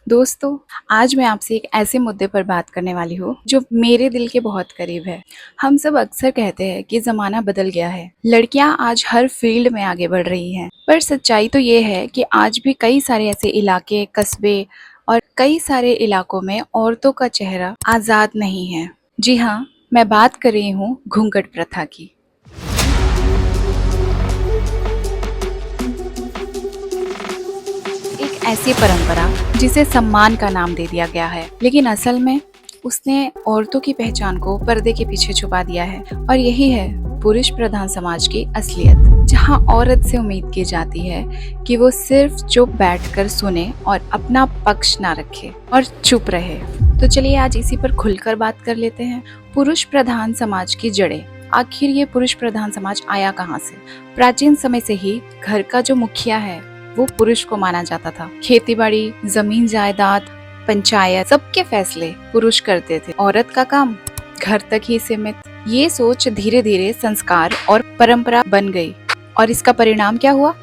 दोस्तों, आज मैं आपसे एक ऐसे मुद्दे पर बात करने वाली हूँ जो मेरे दिल के बहुत करीब है। हम सब अक्सर कहते हैं कि ज़माना बदल गया है, लड़कियाँ आज हर फील्ड में आगे बढ़ रही हैं। पर सच्चाई तो ये है कि आज भी कई सारे ऐसे इलाके, कस्बे और कई सारे इलाकों में औरतों का चेहरा आज़ाद नहीं है। जी हाँ, मैं बात कर रही हूँ घूंघट प्रथा की। एक ऐसी परंपरा जिसे सम्मान का नाम दे दिया गया है, लेकिन असल में उसने औरतों की पहचान को पर्दे के पीछे छुपा दिया है। और यही है पुरुष प्रधान समाज की असलियत, जहां औरत से उम्मीद की जाती है कि वो सिर्फ चुप बैठकर सुने और अपना पक्ष ना रखे और चुप रहे। तो चलिए आज इसी पर खुलकर बात कर लेते हैं। पुरुष प्रधान समाज की जड़ें। आखिर ये पुरुष प्रधान समाज आया कहाँ से? प्राचीन समय से ही घर का जो मुखिया है वो पुरुष को माना जाता था। खेती बाड़ी, जमीन जायदाद, पंचायत, सबके फैसले पुरुष करते थे। औरत का काम घर तक ही सीमित। ये सोच धीरे धीरे संस्कार और परंपरा बन गई। और इसका परिणाम क्या हुआ?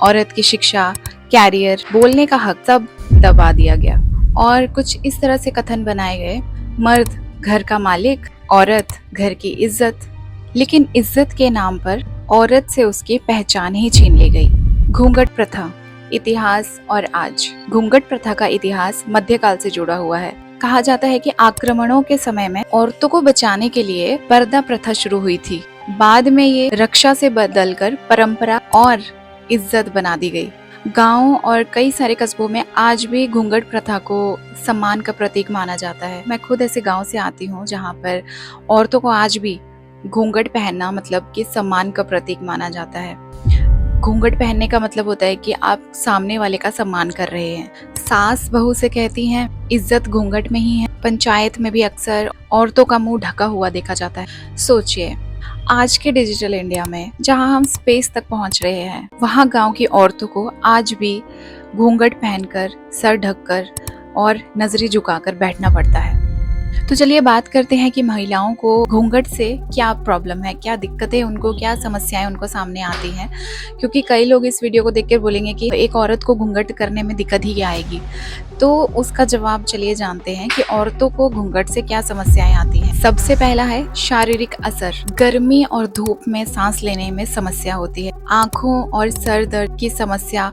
औरत की शिक्षा, कैरियर, बोलने का हक सब दबा दिया गया। और कुछ इस तरह से कथन बनाए गए, मर्द घर का मालिक, औरत घर की इज्जत। लेकिन इज्जत के नाम पर औरत से उसकी पहचान ही छीन ली गई। घूंघट प्रथा, इतिहास और आज। घूंघट प्रथा का इतिहास मध्यकाल से जुड़ा हुआ है। कहा जाता है कि आक्रमणों के समय में औरतों को बचाने के लिए पर्दा प्रथा शुरू हुई थी। बाद में ये रक्षा से बदलकर परंपरा और इज्जत बना दी गई। गांव और कई सारे कस्बों में आज भी घूंघट प्रथा को सम्मान का प्रतीक माना जाता है। मैं खुद ऐसे गांव से आती हूँ जहाँ पर औरतों को आज भी घूंघट पहनना मतलब कि सम्मान का प्रतीक माना जाता है। घूंघट पहनने का मतलब होता है कि आप सामने वाले का सम्मान कर रहे हैं। सास बहू से कहती हैं इज्जत घूंघट में ही है। पंचायत में भी अक्सर औरतों का मुंह ढका हुआ देखा जाता है। सोचिए, आज के डिजिटल इंडिया में जहां हम स्पेस तक पहुंच रहे हैं, वहां गांव की औरतों को आज भी घूंघट पहनकर, सर ढककर और नजरें झुकाकर बैठना पड़ता है। तो चलिए बात करते हैं कि महिलाओं को घूंघट से क्या प्रॉब्लम है, क्या दिक्कतें उनको, क्या समस्याएं उनको सामने आती हैं। क्योंकि कई लोग इस वीडियो को देखकर बोलेंगे कि एक औरत को घूंघट करने में दिक्कत ही क्या आएगी। तो उसका जवाब चलिए जानते हैं कि औरतों को घूंघट से क्या समस्याएं आती हैं। सबसे पहला है शारीरिक असर। गर्मी और धूप में सांस लेने में समस्या होती है। आंखों और सर दर्द की समस्या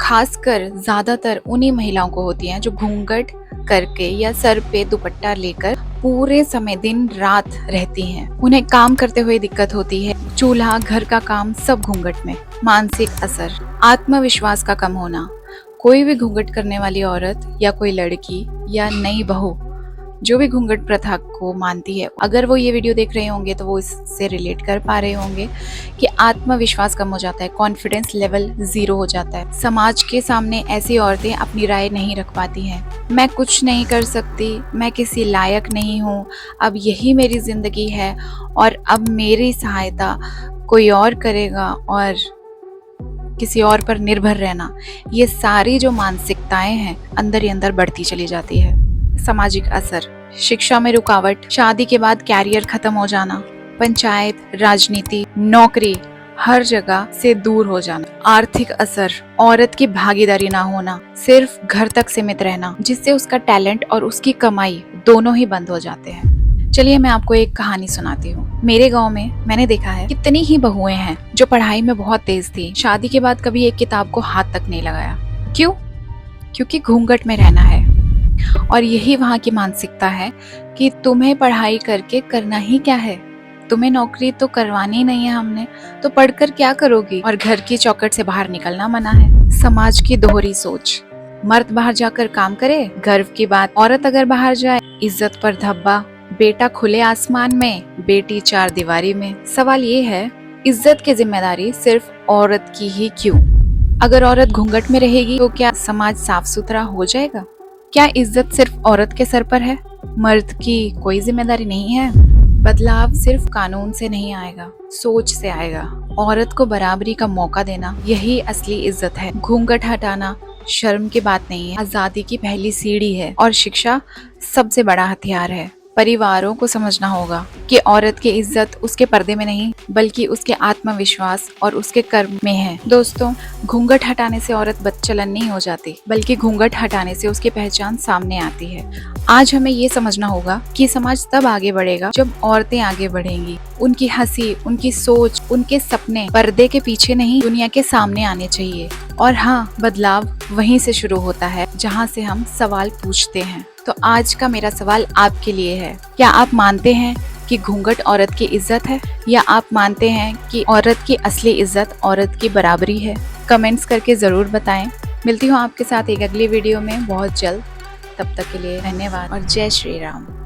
खासकर ज्यादातर उन्हीं महिलाओं को होती है जो घूंघट करके या सर पे दुपट्टा लेकर पूरे समय दिन रात रहती हैं। उन्हें काम करते हुए दिक्कत होती है। चूल्हा, घर का काम सब घूंघट में। मानसिक असर, आत्मविश्वास का कम होना। कोई भी घूंघट करने वाली औरत या कोई लड़की या नई बहू जो भी घूंघट प्रथा को मानती है, अगर वो ये वीडियो देख रहे होंगे तो वो इससे रिलेट कर पा रहे होंगे कि आत्मविश्वास कम हो जाता है, कॉन्फिडेंस लेवल 0 हो जाता है। समाज के सामने ऐसी औरतें अपनी राय नहीं रख पाती हैं। मैं कुछ नहीं कर सकती, मैं किसी लायक नहीं हूँ, अब यही मेरी जिंदगी है और अब मेरी सहायता कोई और करेगा और किसी और पर निर्भर रहना, ये सारी जो मानसिकताएं हैं अंदर ही अंदर बढ़ती चली जाती है। सामाजिक असर, शिक्षा में रुकावट, शादी के बाद कैरियर खत्म हो जाना, पंचायत, राजनीति, नौकरी, हर जगह से दूर हो जाना। आर्थिक असर, औरत की भागीदारी ना होना, सिर्फ घर तक सीमित रहना, जिससे उसका टैलेंट और उसकी कमाई दोनों ही बंद हो जाते हैं। चलिए मैं आपको एक कहानी सुनाती हूँ। मेरे गांव में मैंने देखा है कितनी ही बहुएं हैं जो पढ़ाई में बहुत तेज थी, शादी के बाद कभी एक किताब को हाथ तक नहीं लगाया। क्यों? क्योंकि घूंघट में रहना है। और यही वहाँ की मानसिकता है कि तुम्हें पढ़ाई करके करना ही क्या है, तुम्हें नौकरी तो करवानी नहीं है हमने, तो पढ़कर क्या करोगी, और घर की चौखट से बाहर निकलना मना है। समाज की दोहरी सोच, मर्द बाहर जाकर काम करे, गर्व की बात, औरत अगर बाहर जाए इज्जत पर धब्बा, बेटा खुले आसमान में, बेटी चार दीवारी में। सवाल ये है, इज्जत की जिम्मेदारी सिर्फ औरत की ही क्यों? अगर औरत घूंघट में रहेगी तो क्या समाज साफ सुथरा हो जाएगा? क्या इज्जत सिर्फ औरत के सर पर है? मर्द की कोई जिम्मेदारी नहीं है? बदलाव सिर्फ कानून से नहीं आएगा, सोच से आएगा। औरत को बराबरी का मौका देना, यही असली इज्जत है। घूंघट हटाना शर्म की बात नहीं है, आजादी की पहली सीढ़ी है और शिक्षा सबसे बड़ा हथियार है। परिवारों को समझना होगा कि औरत की इज्जत उसके पर्दे में नहीं बल्कि उसके आत्मविश्वास और उसके कर्म में है। दोस्तों, घूंघट हटाने से औरत बदचलन नहीं हो जाती, बल्कि घूंघट हटाने से उसकी पहचान सामने आती है। आज हमें ये समझना होगा कि समाज तब आगे बढ़ेगा जब औरतें आगे बढ़ेंगी। उनकी हंसी, उनकी सोच, उनके सपने पर्दे के पीछे नहीं दुनिया के सामने आने चाहिए। और हाँ, बदलाव वहीं से शुरू होता है जहाँ से हम सवाल पूछते हैं। तो आज का मेरा सवाल आपके लिए है, क्या आप मानते हैं कि घूंघट औरत की इज्जत है, या आप मानते हैं कि औरत की असली इज्जत औरत की बराबरी है? कमेंट्स करके जरूर बताएं। मिलती हूँ आपके साथ एक अगली वीडियो में बहुत जल्द। तब तक के लिए धन्यवाद और जय श्री राम।